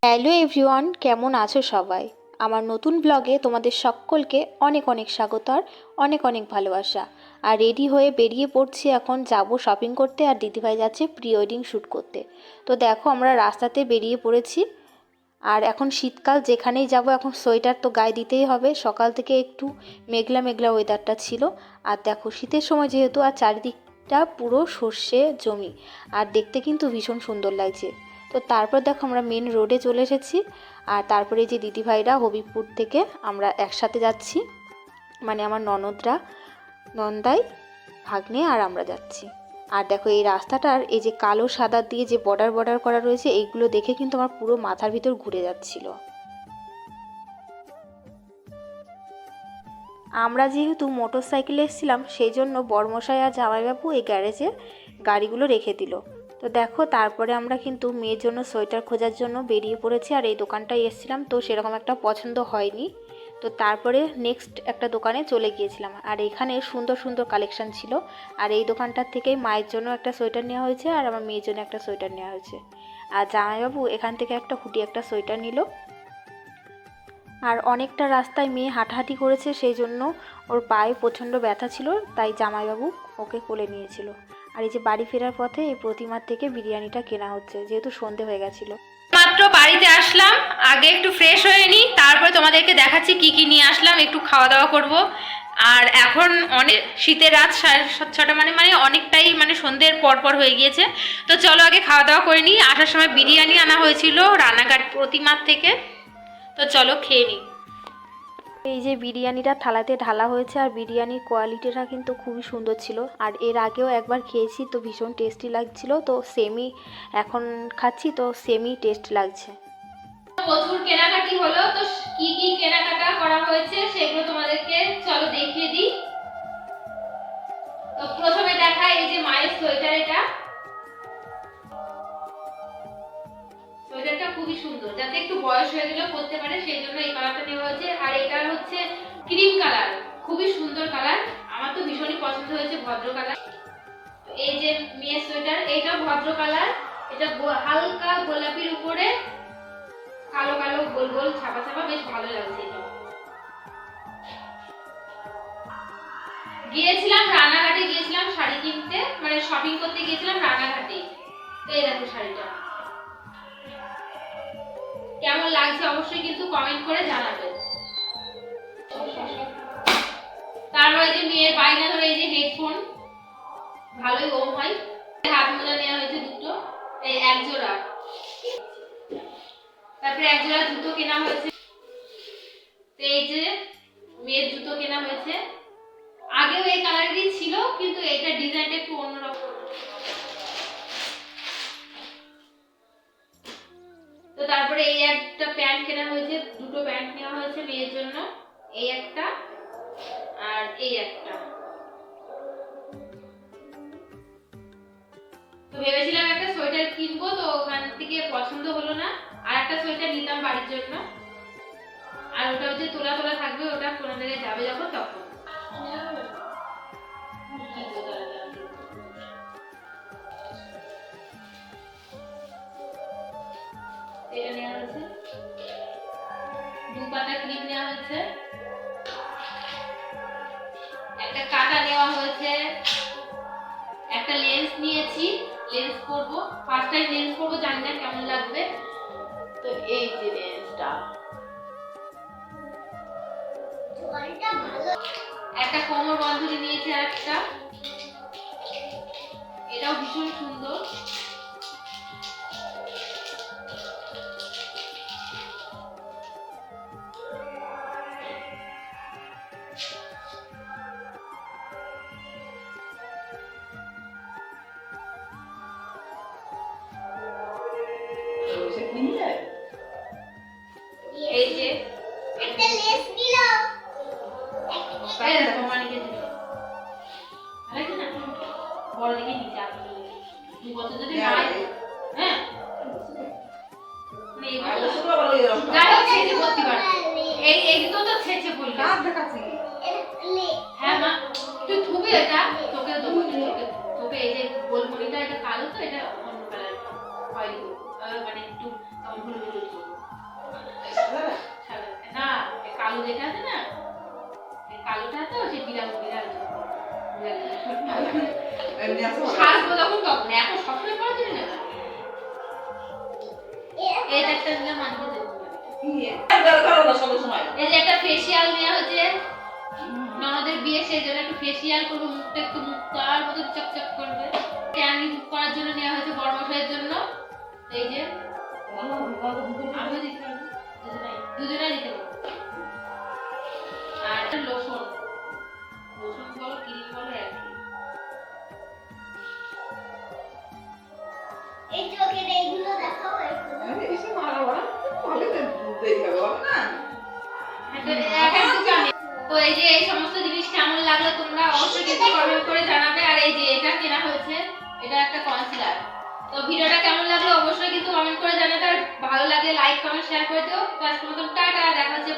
Hello everyone, কেমন আছো সবাই? আমার নতুন ব্লগে তোমাদের সকলকে অনেক অনেক স্বাগত আর অনেক অনেক ভালোবাসা। আর রেডি হয়ে বেরিয়ে পড়ছি, এখন যাব শপিং করতে, আর দিদিভাই যাচ্ছে প্রি ওয়েডিং শ্যুট করতে। তো দেখো আমরা রাস্তাতে বেরিয়ে পড়েছি। আর এখন শীতকাল, যেখানেই যাব এখন সোয়েটার তো গায়ে দিতেই হবে। সকাল থেকে একটু মেঘলা মেঘলা ওয়েদারটা ছিল। আর দেখো শীতের সময় যেহেতু, আর চারিদিকটা পুরো সর্ষে জমি, আর দেখতে কিন্তু ভীষণ সুন্দর লাগছে। তো তারপর দেখো আমরা মেন রোডে চলে এসেছি। আর তারপরে যে দিদিভাইরা হবিবপুর থেকে আমরা একসাথে যাচ্ছি, মানে আমার ননদরা, নন্দাই, ভাগ্নে আর আমরা যাচ্ছি। আর দেখো এই রাস্তাটার এই যে কালো সাদা দিয়ে যে বর্ডার বর্ডার করা রয়েছে, এইগুলো দেখে কিন্তু আমার পুরো মাথার ভিতর ঘুরে যাচ্ছিল। আমরা যেহেতু মোটর সাইকেলে এসেছিলাম, সেই জন্য বর্মশাই আর জামাইবাবু এই গ্যারেজে গাড়িগুলো রেখে দিল। তো দেখো তারপরে আমরা কিন্তু মেয়ের জন্য সোয়েটার খোঁজার জন্য বেরিয়ে পড়েছি। আর এই দোকানটায় এসেছিলাম, তো সেরকম একটা পছন্দ হয়নি। তো তারপরে নেক্সট একটা দোকানে চলে গিয়েছিলাম, আর এখানে সুন্দর সুন্দর কালেকশান ছিল। আর এই দোকানটার থেকেই মায়ের জন্য একটা সোয়েটার নেওয়া হয়েছে, আর আমার মেয়ের জন্য একটা সোয়েটার নেওয়া হয়েছে। আর জামাইবাবু এখান থেকে একটা হুডি একটা সোয়েটার নিল। আর অনেকটা রাস্তায় মেয়ে হাঁটাহাঁটি করেছে, সেই জন্য ওর পায়ে প্রচণ্ড ব্যথা ছিল, তাই জামাইবাবু ওকে কোলে নিয়েছিল। আর এই যে বাড়ি ফেরার পথে এই প্রতিমার থেকে বিরিয়ানিটা কেনা হচ্ছে, যেহেতু সন্ধে হয়ে গেছিলো। মাত্র বাড়িতে আসলাম, আগে একটু ফ্রেশ হয়ে নিই, তারপরে তোমাদেরকে দেখাচ্ছি কি কি নিয়ে আসলাম। একটু খাওয়া দাওয়া করব। আর এখন অনেক শীতের রাত 6:30, মানে অনেকটাই সন্ধ্যের পর হয়ে গিয়েছে। তো চলো আগে খাওয়া দাওয়া করে নিই। আসার সময় বিরিয়ানি আনা হয়েছিল রানাঘাট প্রতিমার থেকে, তো চলো খেয়ে নিই। এই যে বিরিয়ানিটা থালাতে ঢালা হয়েছে, আর বিরিয়ানির কোয়ালিটিটা কিন্তু খুবই সুন্দর ছিল। আর এর আগেও একবার খেয়েছি, তো ভীষণ টেস্টি লাগছিল। তো সেমই এখন খাচ্ছি, তো সেমই টেস্ট লাগছে। প্রচুর কেনাকাটি হলো, তো কি কি কেনাকাটা করা হয়েছে সেগুলো তোমাদেরকে চলো দেখিয়ে দিই। তো প্রথমে দেখাই এই যে মায়ের সোয়েটার। সোয়েটারটা খুবই সুন্দর, যাতে একটু বয়স হয়ে গেলেও পরতে পারে, সেই জন্য এই কালারটা নেওয়া হয়েছে। আর এটা হচ্ছে ক্রিম কালার, খুবই সুন্দর কালার, আমার তো ভীষণই পছন্দ হয়েছে, ভদ্র কালার। এই যে মেয়ের সোয়েটার, এইটা ভদ্র কালার, এটা হালকা গোলাপির উপরে কালো কালো গোল গোল ছাপা ছাপা, বেশ ভালো লাগছে। এটা গিয়েছিলাম রানাঘাটে, গিয়েছিলাম শাড়ি কিনতে, শপিং করতে গিয়েছিলাম রানাঘাটে। তো এই দেখো শাড়িটা কেমন লাগছে অবশ্যই কিন্তু কমেন্ট করে জানাবেন। তারপরে যে মেয়ের বাইনা ধরে এই যে হেডফোন, ভালোই ওম হয়। হাত মোজা নেওয়া হয়েছে দুটো, এই এক জোড়া। তারপরে এক জোড়া জুতো কেনা হয়েছে। এই যে মেয়ের জুতো কেনা হয়েছে, আগেও এই কালারেরই ছিল, কিন্তু এটা ডিজাইনটা একটু অন্যরকম। তো তারপরে এই একটা প্যান্ট কেনা হয়েছে, দুটো প্যান্ট নেওয়া হয়েছে মেয়ের জন্য, এই একটা আর এই একটা। তো ভেবেছিলাম একটা সোয়েটার কিনবো, তো ওখান থেকে পছন্দ হলো না, আর একটা সোয়েটার নিতাম বাড়ির জন্য। আর ওটা হচ্ছে তোলা তোলা থাকবে, ওটা কোনো জায়গায় যাবে যখন তখন। এটা নেওয়া হয়েছে, দু পাতা ক্লিপ নেওয়া হয়েছে, একটা কাটা নেওয়া হয়েছে, একটা লেন্স নিয়েছি, লেন্স করব, ফার্স্ট টাইম লেন্স করব, জানি না কেমন লাগবে। তো এই যে লেন্সটা, একটা কোমর বন্ধনী নিয়েছি, আর একটা, এটাও ভীষণ সুন্দর। এই যে একটা লেস দিল, বাইরে দেখো মানিকে দিল, আরে না বড় দিকে নিচে আপনি দু বছর যদি না, হ্যাঁ নেই ভালো গাড়ি ছেড়ে করতে পারে। এই তো তো ছেড়ে বল কাজ দেখাচ্ছি। হ্যাঁ মা তুই থুবে, এটা তোকে দেবো, তোকে এই যে গোলমণিটা, এটা কালো, তো এটা অন্য কালার হয়, একটু হলুদ হলুদ। সাজবো তখন কখন, এখন সবসময় করার জন্য না। এই একটা দিলে মানতে দেবো। এই যে একটা ফেসিয়াল নেওয়া হচ্ছে ননদের বিয়ে, সেই জন্য একটু ফেসিয়াল করবো, মুখটা একটু মুক্তার মতো চকচক করবে। ট্যানিং করার জন্য নেওয়া হয়েছে বড় মশাইয়ের জন্য। এই যে আমিও দিতে পারবো, দুজনেই দিতে পারবো। আর একটা লোশন, লোশন বলো ক্রিম বলো একই। এই চোখের এইগুলো দেখাও একটু। তো এই যে এই সমস্ত জিনিস কেমন লাগলো তোমরা অবশ্যই কিন্তু কমেন্ট করে জানাবে। আর এই যে এটা কেনা হয়েছে, এটা একটা কনসিলার। তো ভিডিওটা কেমন লাগলো অবশ্যই কিন্তু কমেন্ট করে জানাবে। আর ভালো লাগলে লাইক কমেন্ট শেয়ার করে দিও। তো আজকের মতন টাটা, দেখা হচ্ছে